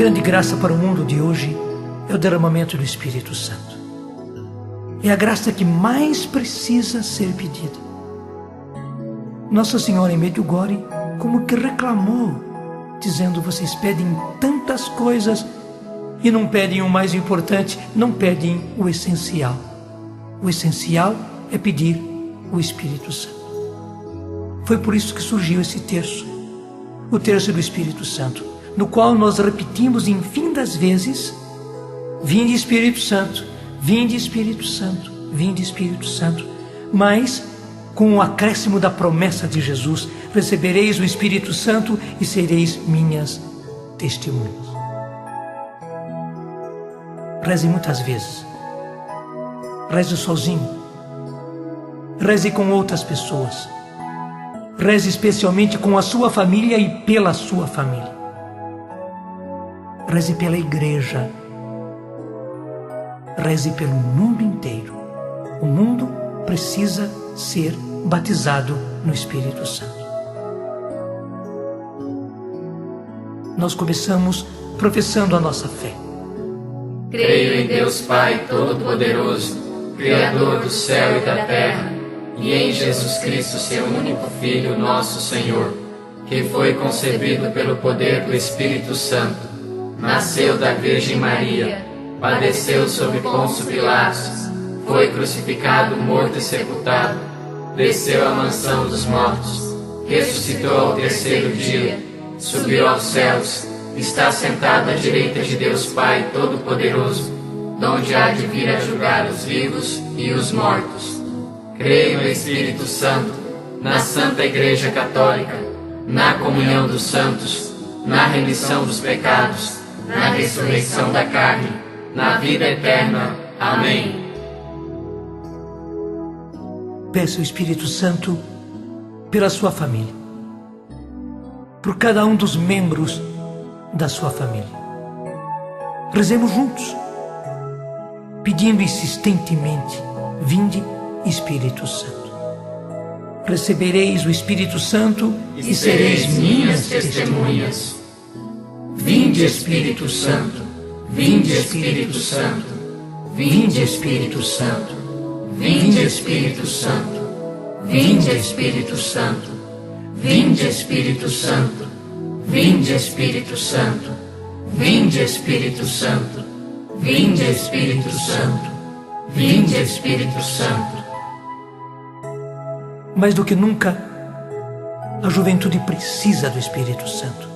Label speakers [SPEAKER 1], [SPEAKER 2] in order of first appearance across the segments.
[SPEAKER 1] grande graça para o mundo de hoje é o derramamento do Espírito Santo. É a graça que mais precisa ser pedida. Nossa Senhora em Medjugorje como que reclamou, dizendo: vocês pedem tantas coisas e não pedem o mais importante, não pedem o essencial. O essencial é pedir o Espírito Santo. Foi por isso que surgiu esse terço, o terço do Espírito Santo, no qual nós repetimos infinitas vezes: vinde Espírito Santo, vinde Espírito Santo, vinde Espírito Santo. Mas com o acréscimo da promessa de Jesus: recebereis o Espírito Santo e sereis minhas testemunhas. Reze muitas vezes. Reze sozinho. Reze com outras pessoas. Reze especialmente com a sua família e pela sua família. Reze pela igreja. Reze pelo mundo inteiro. O mundo precisa ser batizado no Espírito Santo. Nós começamos professando a nossa fé.
[SPEAKER 2] Creio em Deus Pai Todo-Poderoso, Criador do céu e da terra, e em Jesus Cristo, seu único Filho, nosso Senhor, que foi concebido pelo poder do Espírito Santo, nasceu da Virgem Maria, padeceu sob Pôncio Pilatos, foi crucificado, morto e sepultado, desceu à mansão dos mortos, ressuscitou ao terceiro dia, subiu aos céus, está sentado à direita de Deus Pai Todo-Poderoso, donde há de vir a julgar os vivos e os mortos. Creio no Espírito Santo, na Santa Igreja Católica, na comunhão dos santos, na remissão dos pecados, na ressurreição da carne, na vida eterna. Amém.
[SPEAKER 1] Peça o Espírito Santo pela sua família, por cada um dos membros da sua família. Rezemos juntos, pedindo insistentemente: vinde Espírito Santo. Recebereis o Espírito Santo e sereis minhas testemunhas. Vinde Espírito Santo, vinde Espírito Santo, vinde Espírito Santo, vinde Espírito Santo, vinde Espírito Santo, vinde Espírito Santo, vinde Espírito Santo, vinde Espírito Santo, vinde Espírito Santo, vinde Espírito Santo. Mais do que nunca, a juventude precisa do Espírito Santo.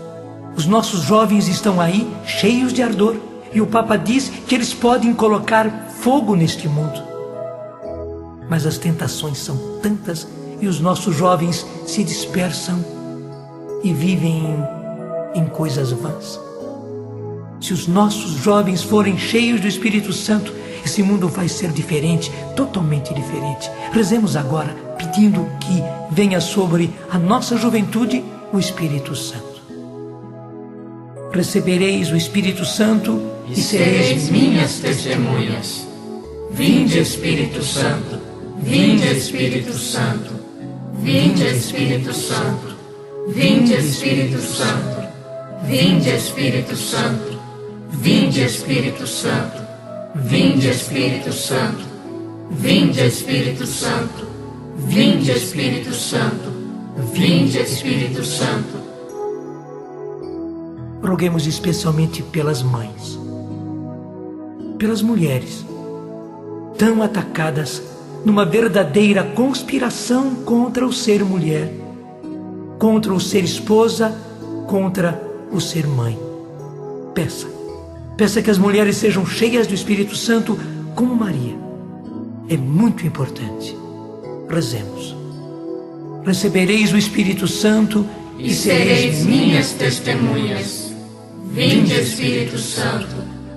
[SPEAKER 1] Os nossos jovens estão aí cheios de ardor, e o Papa diz que eles podem colocar fogo neste mundo. Mas as tentações são tantas e os nossos jovens se dispersam e vivem em coisas vãs. Se os nossos jovens forem cheios do Espírito Santo, esse mundo vai ser diferente, totalmente diferente. Rezemos agora, pedindo que venha sobre a nossa juventude o Espírito Santo. Recebereis o Espírito Santo e sereis minhas testemunhas. Vinde Espírito Santo, vinde Espírito Santo, vinde Espírito Santo, vinde Espírito Santo, vinde Espírito Santo, vinde Espírito Santo, vinde Espírito Santo, vinde Espírito Santo, vinde Espírito Santo, vinde Espírito Santo. Roguemos especialmente pelas mães, pelas mulheres, tão atacadas numa verdadeira conspiração contra o ser mulher, contra o ser esposa, contra o ser mãe. Peça que as mulheres sejam cheias do Espírito Santo como Maria. É muito importante. Rezemos. Recebereis o Espírito Santo e sereis minhas testemunhas. Vinde Espírito Santo,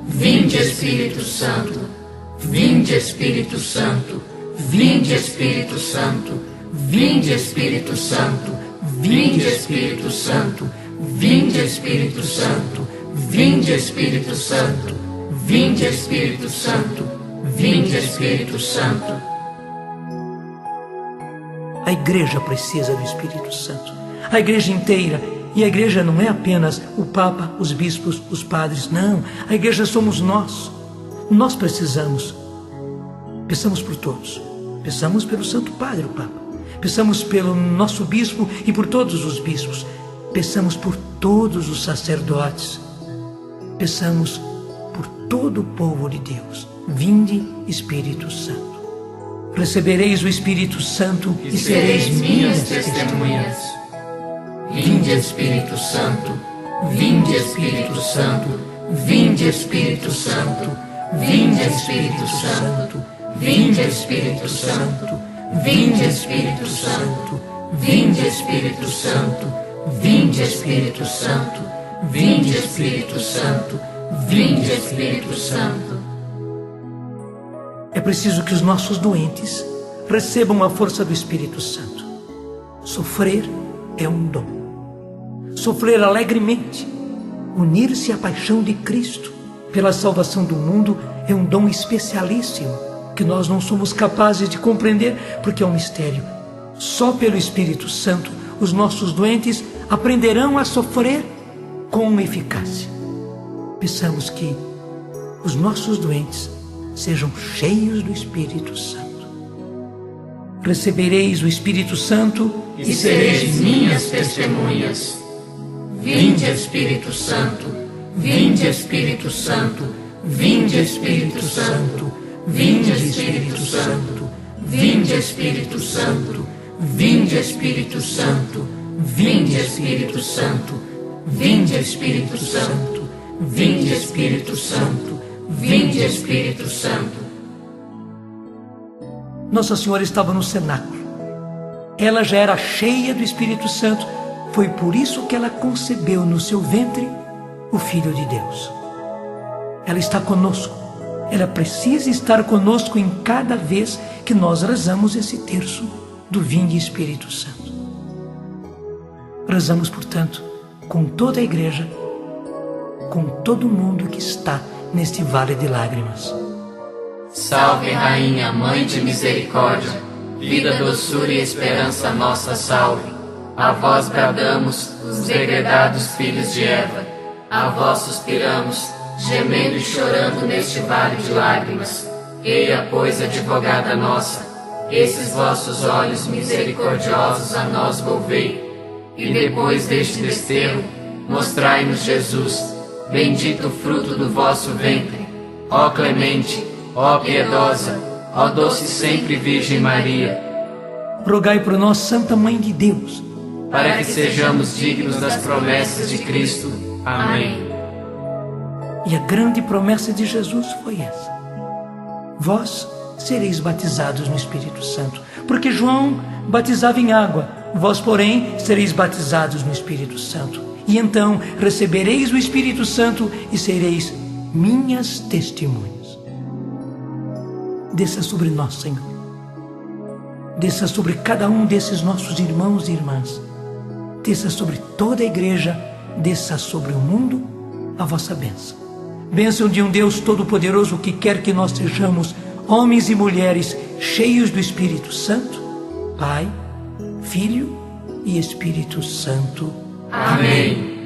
[SPEAKER 1] vinde Espírito Santo, vinde Espírito Santo, vinde Espírito Santo, vinde Espírito Santo, vinde Espírito Santo, vinde Espírito Santo, vinde Espírito Santo, vinde Espírito Santo, vinde Espírito Santo. A igreja precisa do Espírito Santo. A igreja inteira E a igreja não é apenas o Papa, os bispos, os padres. Não, a igreja somos nós. Nós precisamos. Peçamos por todos. Peçamos pelo Santo Padre, o Papa. Peçamos pelo nosso bispo e por todos os bispos. Peçamos por todos os sacerdotes. Peçamos por todo o povo de Deus. Vinde, Espírito Santo. Recebereis o Espírito Santo e sereis minhas testemunhas.
[SPEAKER 2] Vinde, Espírito Santo. Vinde, Espírito Santo. Vinde, Espírito Santo. Vinde, Espírito Santo. Vinde, Espírito Santo. Vinde, Espírito Santo. Vinde, Espírito Santo. Vinde, Espírito Santo. Vinde, Espírito Santo. Vinde, Espírito Santo.
[SPEAKER 1] É preciso que os nossos doentes recebam a força do Espírito Santo. Sofrer é um dom. Sofrer alegremente, unir-se à paixão de Cristo pela salvação do mundo é um dom especialíssimo que nós não somos capazes de compreender porque é um mistério. Só pelo Espírito Santo os nossos doentes aprenderão a sofrer com eficácia. Peçamos que os nossos doentes sejam cheios do Espírito Santo. Recebereis o Espírito Santo
[SPEAKER 2] e sereis minhas testemunhas. Vinde, Espírito Santo. Vinde, Espírito Santo. Vinde, Espírito Santo. Vinde, Espírito Santo. Vinde, Espírito Santo. Vinde, Espírito Santo. Vinde, Espírito Santo. Vinde, Espírito Santo. Vinde, Espírito Santo. Vinde, Espírito Santo.
[SPEAKER 1] Nossa Senhora estava no cenáculo. Ela já era cheia do Espírito Santo. Foi por isso que ela concebeu no seu ventre o Filho de Deus. Ela está conosco. Ela precisa estar conosco em cada vez que nós rezamos esse terço do Vinde Espírito Santo. Rezamos, portanto, com toda a igreja, com todo mundo que está neste vale de lágrimas.
[SPEAKER 2] Salve, Rainha, Mãe de Misericórdia, vida, doçura e esperança nossa, salve. A vós bradamos, os degredados filhos de Eva. A vós suspiramos, gemendo e chorando neste vale de lágrimas. Eia, pois, advogada nossa, esses vossos olhos misericordiosos a nós volvei. E depois deste desterro, mostrai-nos Jesus, bendito o fruto do vosso ventre. Ó clemente, ó piedosa, ó doce sempre Virgem Maria,
[SPEAKER 1] rogai por nós, Santa Mãe de Deus,
[SPEAKER 2] para que sejamos dignos das promessas de Cristo. Amém.
[SPEAKER 1] E a grande promessa de Jesus foi essa: vós sereis batizados no Espírito Santo. Porque João batizava em água, vós, porém, sereis batizados no Espírito Santo. E então recebereis o Espírito Santo e sereis minhas testemunhas. Desça sobre nós, Senhor. Desça sobre cada um desses nossos irmãos e irmãs. Desça sobre toda a igreja. Desça sobre o mundo a vossa bênção. Bênção de um Deus Todo-Poderoso que quer que nós sejamos homens e mulheres cheios do Espírito Santo, Pai, Filho e Espírito Santo.
[SPEAKER 2] Amém.